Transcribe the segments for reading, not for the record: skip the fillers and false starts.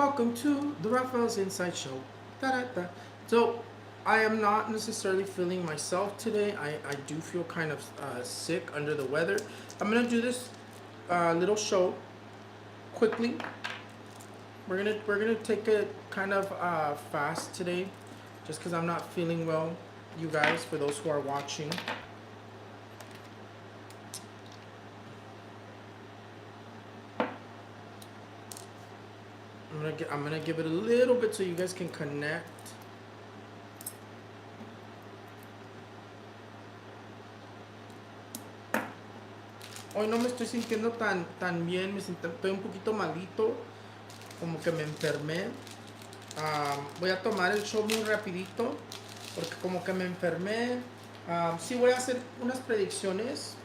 Welcome to the Raphaelsinsights show. Da-da-da. So, I am not necessarily feeling myself today. I do feel kind of sick, under the weather. I'm gonna do this little show quickly. We're gonna take it kind of fast today, just because I'm not feeling well. You guys, for those who are watching. I'm gonna give it a little bit so you guys can connect. Hoy no me estoy sintiendo tan bien, estoy un poquito malito, como que me enfermé. Voy a tomar el show muy rapidito, porque como que me enfermé. Sí voy a hacer unas predicciones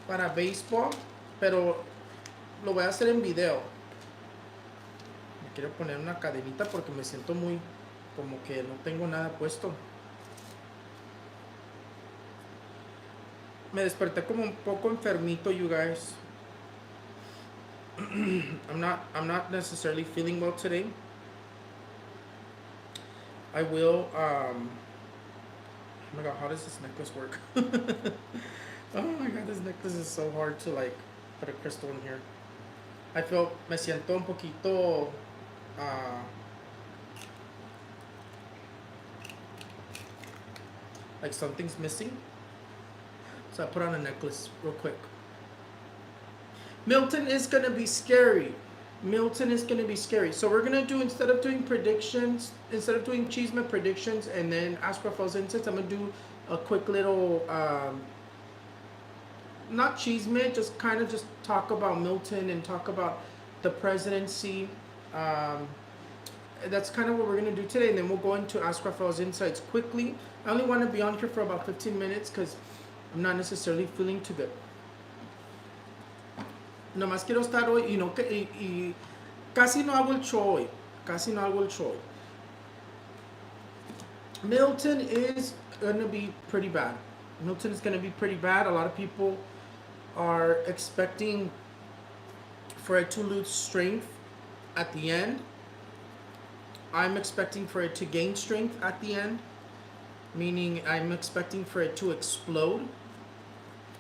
para béisbol, pero lo voy a hacer en video. Me quiero poner una cadenita porque me siento muy, como que no tengo nada puesto. Me desperté como un poco enfermito, you guys. I'm not necessarily feeling well today. I will oh my god, how does this necklace work? Oh my god, this necklace is so hard to like put a crystal in here. Me siento un poquito like something's missing. So I put on a necklace real quick. Milton is going to be scary. Milton is going to be scary. So we're going to do, instead of doing Cheeseman predictions and then ask Raphaelsinsights, I'm going to do a quick little, not Cheeseman, just kind of just talk about Milton and talk about the presidency. That's kind of what we're going to do today. And then we'll go into Ask Raphaelsinsights quickly. I only want to be on here for about 15 minutes because I'm not necessarily feeling too good. Nomás quiero estar hoy y casi no hago el show hoy. Casi no hago el show. Milton is going to be pretty bad. Milton is going to be pretty bad. A lot of people are expecting for it to lose strength at the end. I'm expecting for it to gain strength at the end. Meaning I'm expecting for it to explode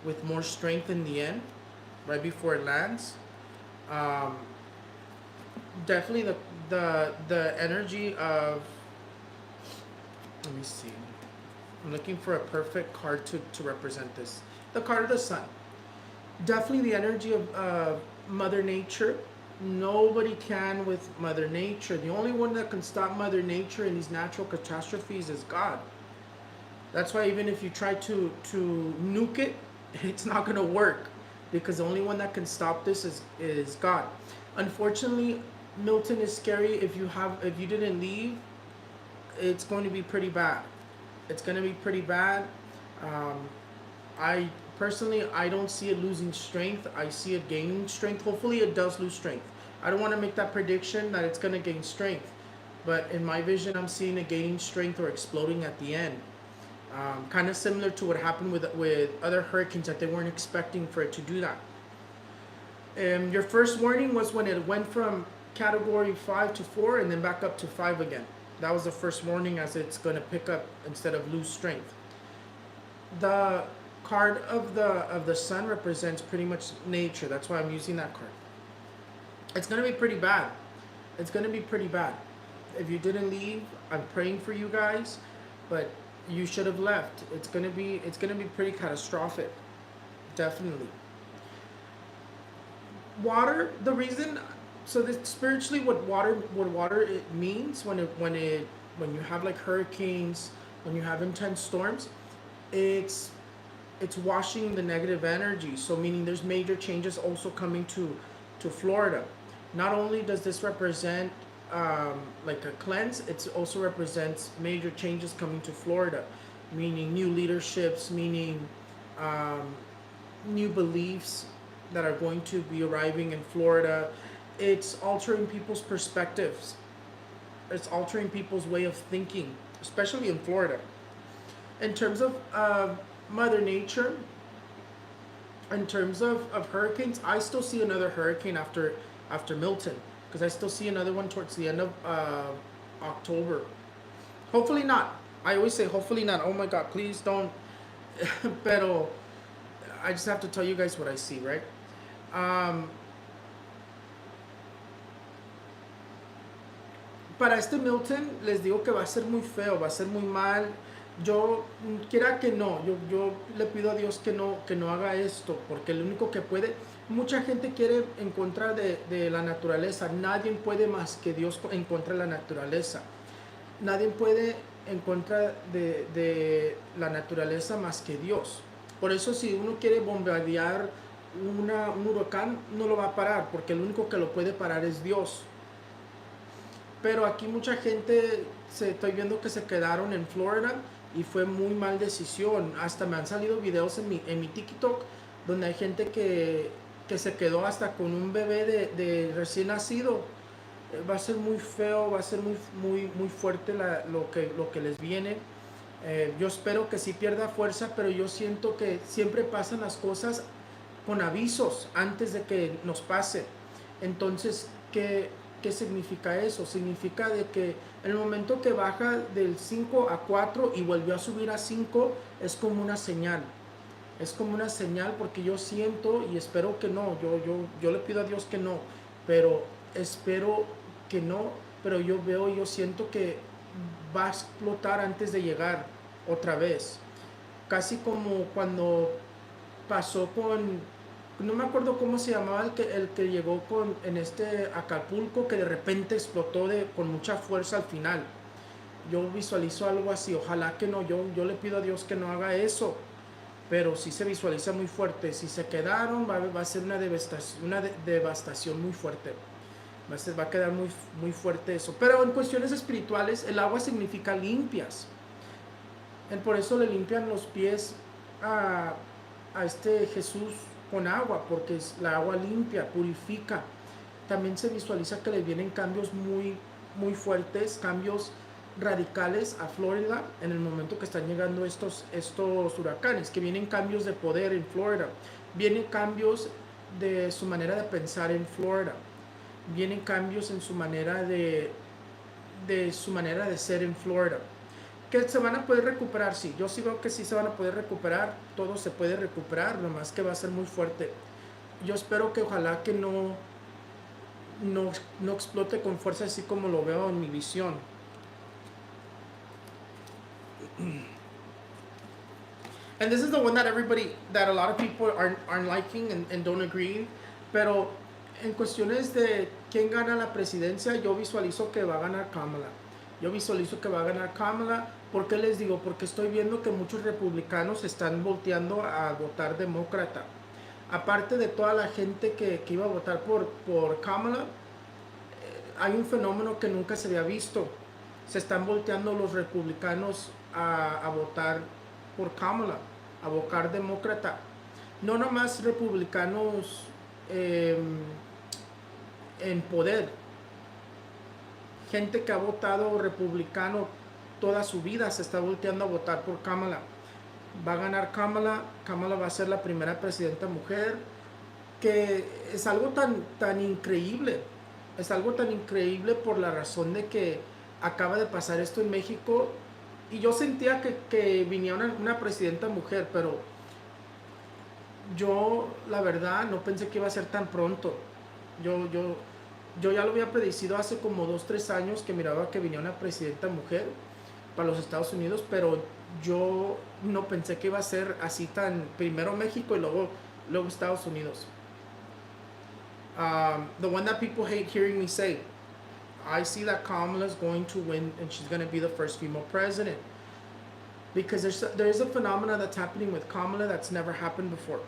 with more strength in the end, right before it lands. Definitely the energy of, let me see. I'm looking for a perfect card to represent this. The card of the sun. Definitely the energy of Mother Nature. Nobody can with Mother Nature. The only one that can stop Mother Nature in these natural catastrophes is God. That's why even if you try to nuke it, it's not going to work, because the only one that can stop this is God. Unfortunately, Milton is scary. If you didn't leave, it's going to be pretty bad. It's going to be pretty bad. I don't see it losing strength. I see it gaining strength. Hopefully it does lose strength. I don't want to make that prediction that it's going to gain strength, but in my vision, I'm seeing it gaining strength or exploding at the end. Kind of similar to what happened with other hurricanes, that they weren't expecting for it to do that. Your first warning was when it went from category 5 to 4 and then back up to 5 again. That was the first warning, as it's going to pick up instead of lose strength. The card of the sun represents pretty much nature. That's why I'm using that card. It's going to be pretty bad. It's going to be pretty bad. If you didn't leave, I'm praying for you guys, but you should have left. It's gonna be pretty catastrophic. Definitely. Water. The reason. So this, spiritually, what water it means when you have like hurricanes, when you have intense storms, it's washing the negative energy. So meaning there's major changes also coming to Florida. Not only does this represent like a cleanse, it also represents major changes coming to Florida, meaning new leaderships, meaning new beliefs that are going to be arriving in Florida. It's altering people's perspectives. It's altering people's way of thinking, especially in Florida. In terms of Mother Nature, in terms of hurricanes, I still see another hurricane after Milton. because I still see another one towards the end of October. Hopefully not. I always say hopefully not. Oh my God, please don't. Pero I just have to tell you guys what I see, right? Um, para este Milton, les digo que va a ser muy feo, va a ser muy mal. Yo, quiera que no, yo le pido a Dios que no haga esto, porque el único que puede, mucha gente quiere en contra de la naturaleza, nadie puede más que Dios en contra de la naturaleza. Nadie puede en contra de la naturaleza más que Dios. Por eso si uno quiere bombardear un huracán, no lo va a parar, porque el único que lo puede parar es Dios. Pero aquí mucha gente, estoy viendo que se quedaron en Florida y fue muy mal decisión. Hasta me han salido videos en mi TikTok donde hay gente que se quedó hasta con un bebé de recién nacido. Va a ser muy feo, va a ser muy fuerte lo que les viene. Yo espero que sí pierda fuerza, pero yo siento que siempre pasan las cosas con avisos antes de que nos pase. Entonces, ¿qué significa eso? Significa de que en el momento que baja del 5 a 4 y volvió a subir a 5, es como una señal. Es como una señal porque yo siento y espero que no. Yo le pido a Dios que no, pero espero que no. Pero yo veo y yo siento que va a explotar antes de llegar otra vez. Casi como cuando pasó con, no me acuerdo cómo se llamaba el que llegó en este Acapulco, que de repente explotó con mucha fuerza al final. Yo visualizo algo así, ojalá que no, yo le pido a Dios que no haga eso, pero sí se visualiza muy fuerte. Si se quedaron, va a ser una devastación muy fuerte. Va a quedar muy fuerte eso. Pero en cuestiones espirituales, el agua significa limpias. Por eso le limpian los pies a este Jesús con agua, porque la agua limpia, purifica. También se visualiza que le vienen cambios muy fuertes, cambios radicales a Florida en el momento que están llegando estos huracanes, que vienen cambios de poder en Florida, vienen cambios de su manera de pensar en Florida, vienen cambios en su manera de ser en Florida. Que se van a poder recuperar, sí, yo sí veo que sí se van a poder recuperar, todo se puede recuperar, nomás que va a ser muy fuerte. Yo espero que ojalá que no explote con fuerza así como lo veo en mi visión. And this is the one that a lot of people aren't liking and don't agree, pero en cuestiones de quién gana la presidencia, yo visualizo que va a ganar Kamala. Yo visualizo que va a ganar Kamala. ¿Por qué les digo? Porque estoy viendo que muchos republicanos están volteando a votar demócrata. Aparte de toda la gente que iba a votar por Kamala, hay un fenómeno que nunca se había visto. Se están volteando los republicanos a votar por Kamala, a votar demócrata. No nomás republicanos en poder. Gente que ha votado republicano toda su vida se está volteando a votar por Kamala. Va a ganar Kamala. Kamala va a ser la primera presidenta mujer, que es algo tan increíble. Es algo tan increíble por la razón de que acaba de pasar esto en México y yo sentía que venía una presidenta mujer, pero yo la verdad no pensé que iba a ser tan pronto. Yo ya lo había predecido hace como 2-3 años que miraba que venía una presidenta mujer para los Estados Unidos, pero yo no pensé que iba a ser así tan, primero México y luego Estados Unidos. The one that people hate hearing me say, I see that Kamala is going to win and she's going to be the first female president, because there's a phenomena that's happening with Kamala that's never happened before.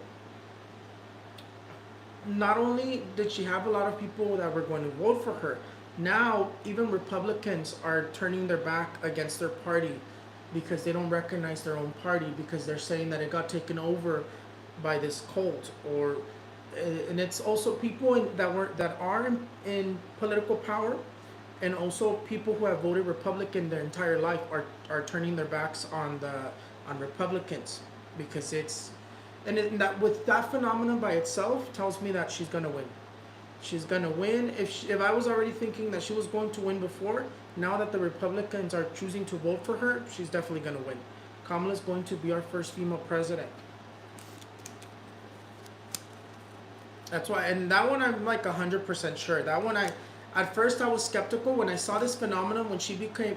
Not only did she have a lot of people that were going to vote for her, now even Republicans are turning their back against their party because they don't recognize their own party, because they're saying that it got taken over by this cult, and it's also people that are in political power, and also people who have voted Republican their entire life are turning their backs on Republicans, because with that phenomenon by itself tells me that she's gonna win. She's gonna win. If I was already thinking that she was going to win before, now that the Republicans are choosing to vote for her, she's definitely gonna win. Kamala's going to be our first female president. That's why, and that one I'm like 100% sure. That one at first I was skeptical when I saw this phenomenon when she became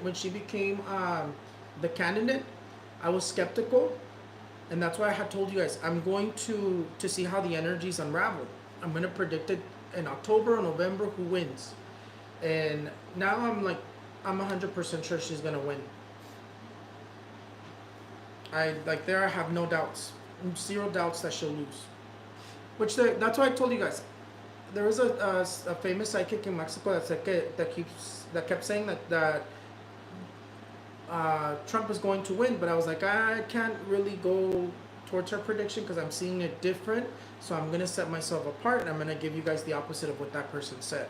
the candidate. I was skeptical, and that's why I had told you guys I'm going to see how the energies unravel. I'm gonna predict it in October or November who wins, and now I'm 100% sure she's gonna win. I have no doubts, zero doubts that she'll lose. That's why I told you guys. There was a famous psychic in Mexico that kept saying that Trump is going to win, but I was like, I can't really go towards her prediction because I'm seeing it different. So I'm gonna set myself apart, and I'm gonna give you guys the opposite of what that person said.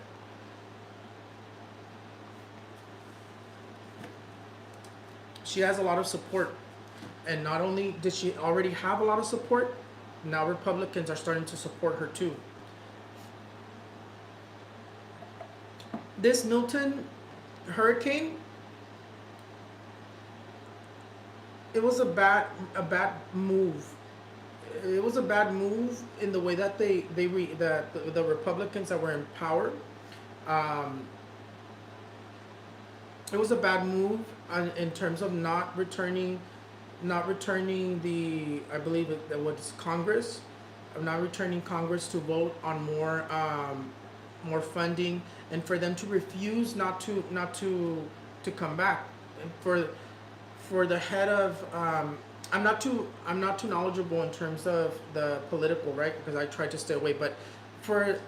She has a lot of support, and not only did she already have a lot of support, now Republicans are starting to support her too. This Milton hurricane, it was a bad move. It was a bad move in the way that the Republicans that were in power. It was a bad move in terms of not returning the, I believe it was Congress, of not returning Congress to vote on more funding, and for them to refuse not to come back. And for the head of I'm not too knowledgeable in terms of the political, right, because I try to stay away, but for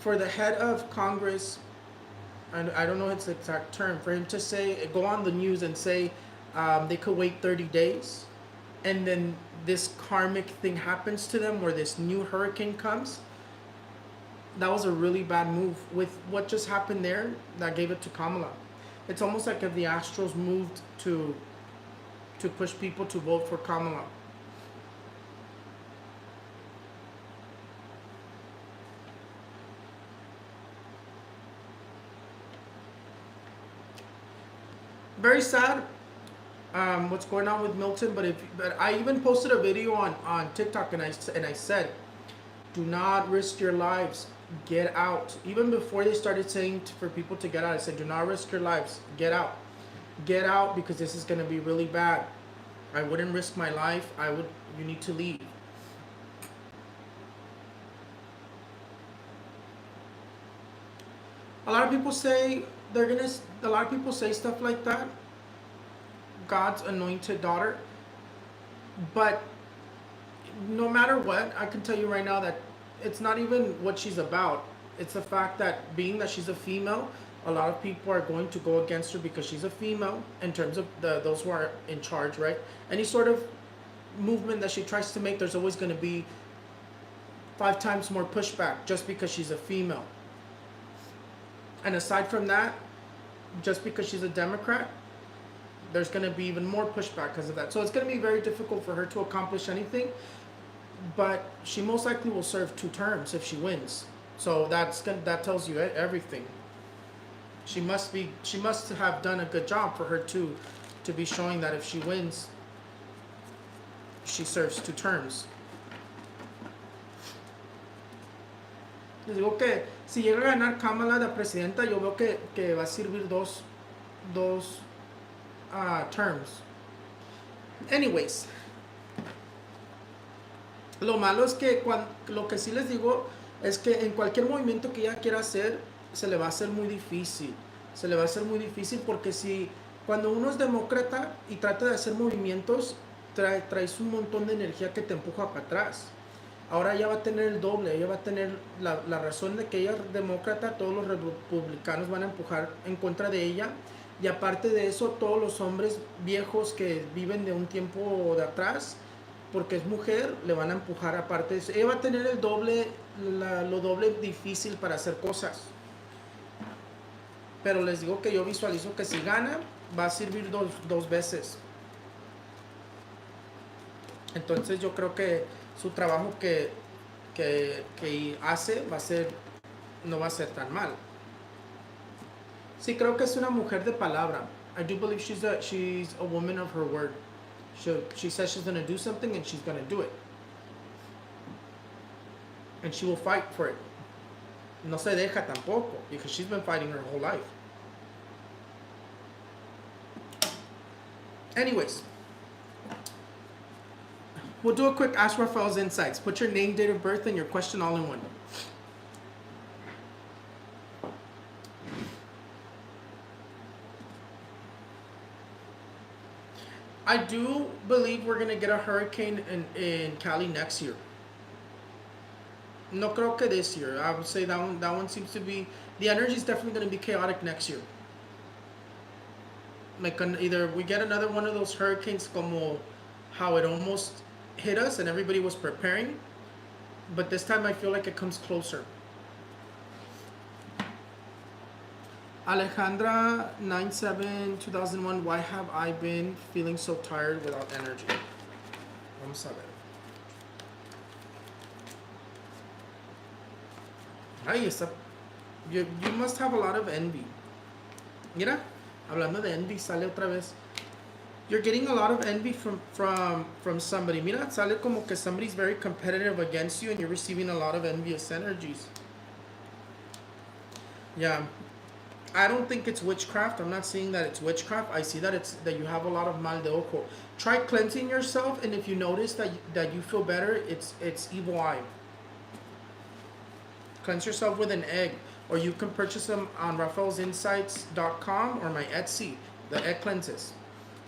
the head of Congress, and I don't know its exact term, for him to say, go on the news and say they could wait 30 days, and then this karmic thing happens to them where this new hurricane comes. That was a really bad move. With what just happened there, that gave it to Kamala. It's almost like if the Astros moved to push people to vote for Kamala. Very sad what's going on with Milton, but I even posted a video on TikTok, and I said, do not risk your lives, get out. Even before they started saying for people to get out, I said, do not risk your lives, get out. Get out, because this is going to be really bad. I wouldn't risk my life. You need to leave. A lot of people say stuff like that. God's anointed daughter. But no matter what, I can tell you right now that it's not even what she's about. It's the fact that being that she's a female, a lot of people are going to go against her because she's a female in terms of those who are in charge, right? Any sort of movement that she tries to make, there's always going to be 5 times more pushback just because she's a female. And aside from that, just because she's a Democrat, there's going to be even more pushback because of that. So it's going to be very difficult for her to accomplish anything. But she most likely will serve 2 terms if she wins. So that tells you everything. She must have done a good job for her to be showing that if she wins, she serves 2 terms. Les digo que si llega a ganar Kamala la presidenta, yo veo que va a servir dos terms. Anyways, lo malo es que lo que sí les digo es que en cualquier movimiento que ella quiera hacer, se le va a hacer muy difícil. Se le va a hacer muy difícil porque cuando uno es demócrata y trata de hacer movimientos, traes un montón de energía que te empuja para atrás. Ahora ella va a tener el doble, ella va a tener la razón de que ella es demócrata, todos los republicanos van a empujar en contra de ella, y aparte de eso, todos los hombres viejos que viven de un tiempo de atrás, porque es mujer, le van a empujar aparte de eso. Ella va a tener el doble, lo doble difícil para hacer cosas. Pero les digo que yo visualizo que si gana, va a servir dos veces. Entonces yo creo que su trabajo que hace va a ser no va a ser tan mal. Sí, creo que es una mujer de palabra. I do believe she's a woman of her word. She says she's gonna do something and she's gonna do it. And she will fight for it. No se deja tampoco, because she's been fighting her whole life. Anyways, we'll do a quick Ask Raphael's Insights. Put your name, date of birth, and your question all in one. I do believe we're gonna get a hurricane in Cali next year. No creo que this year. I would say that one seems to be, the energy is definitely gonna be chaotic next year. Like either we get another one of those hurricanes como how it almost hit us and everybody was preparing, but this time I feel like it comes closer. Alejandra 97-2001, why have I been feeling so tired without energy? Vamos a ver. Ay, you must have a lot of envy. Mira, hablando de envy, sale otra vez. You're getting a lot of envy from somebody. Mira, sale como que somebody's very competitive against you and you're receiving a lot of envious energies. Yeah. I don't think it's witchcraft. I'm not saying that it's witchcraft. I see that you have a lot of mal de ojo. Try cleansing yourself, and if you notice that you feel better, it's evil eye. Cleanse yourself with an egg, or you can purchase them on Raphaelsinsights.com or my Etsy, the egg cleanses.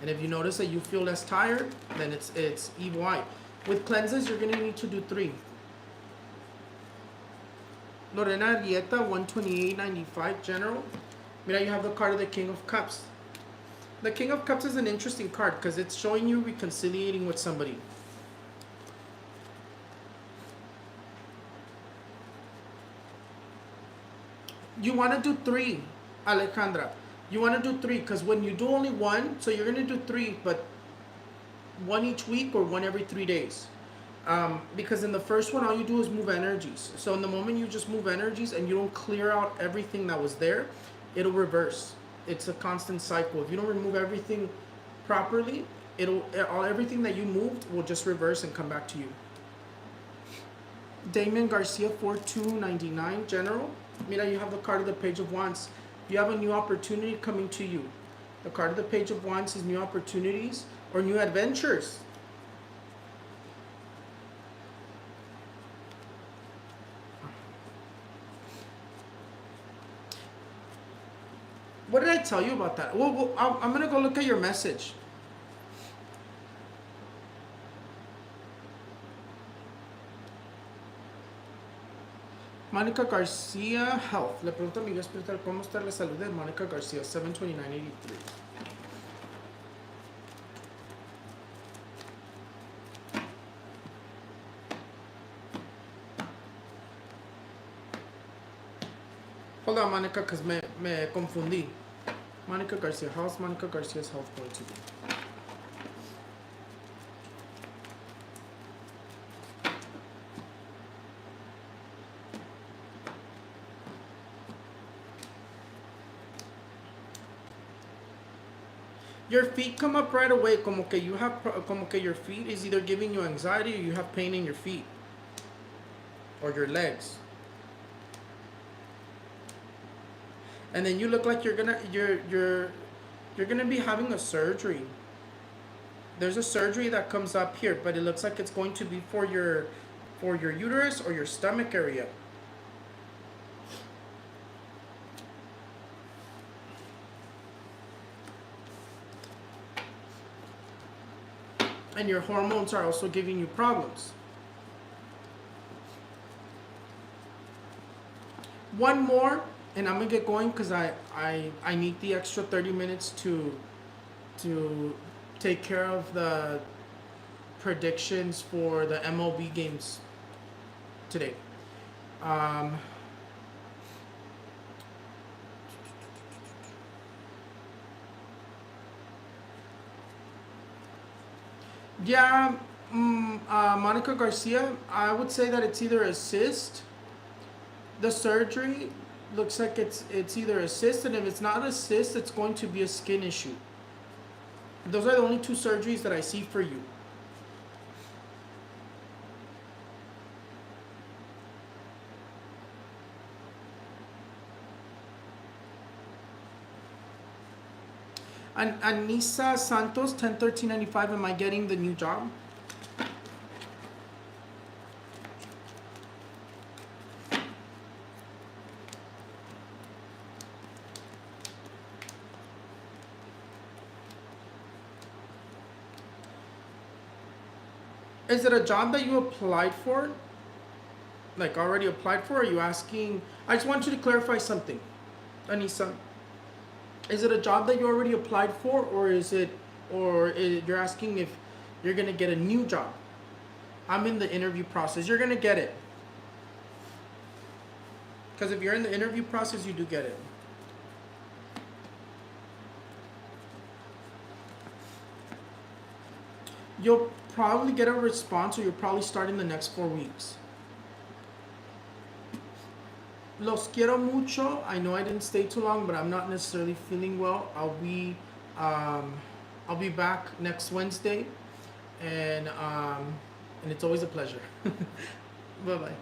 And if you notice that you feel less tired, then it's evil eye. With cleanses, you're gonna need to do 3. Lorena Arrieta 128.95 general. Mira, you have the card of the King of Cups. The King of Cups is an interesting card because it's showing you reconciliating with somebody. You want to do 3, Alejandra. You want to do 3 because when you do only 1, so you're going to do 3, but 1 each week or 1 every 3 days. Because in the first one, all you do is move energies. So in the moment you just move energies and you don't clear out everything that was there, it'll reverse. It's a constant cycle. If you don't remove everything properly, everything that you moved will just reverse and come back to you. Damon Garcia 4299 general. Mira, you have the card of the Page of Wands. You have a new opportunity coming to you. The card of the Page of Wands is new opportunities or new adventures. What did I tell you about that? Well, I'm going to go look at your message. Mónica Garcia, health. Le pregunto a mi guía espiritual cómo está la salud de Mónica Garcia, 72983. Hold on, Monica, because me confundí. Monica Garcia, how's Monica Garcia's health going to be? Your feet come up right away, como que your feet is either giving you anxiety or you have pain in your feet or your legs. And then you look like you're gonna be having a surgery. There's a surgery that comes up here, but it looks like it's going to be for your uterus or your stomach area. And your hormones are also giving you problems. One more, and I'm gonna get going because I need the extra 30 minutes to take care of the predictions for the MLB games today. Yeah, Monica Garcia, I would say that it's either a cyst, The surgery looks like it's either a cyst, and if it's not a cyst, it's going to be a skin issue. Those are the only two surgeries that I see for you. And Anissa Santos, 10/13/95. Am I getting the new job? Is it a job that you applied for? Like already applied for? Or are you asking? I just want you to clarify something, Anissa. Is it a job that you already applied for, or you're asking if you're gonna get a new job? I'm in the interview process. You're gonna get it. Because if you're in the interview process, you do get it. You'll probably get a response, or you'll probably start in the next 4 weeks. Los quiero mucho. I know I didn't stay too long, but I'm not necessarily feeling well. I'll be back next Wednesday, and it's always a pleasure. Bye bye.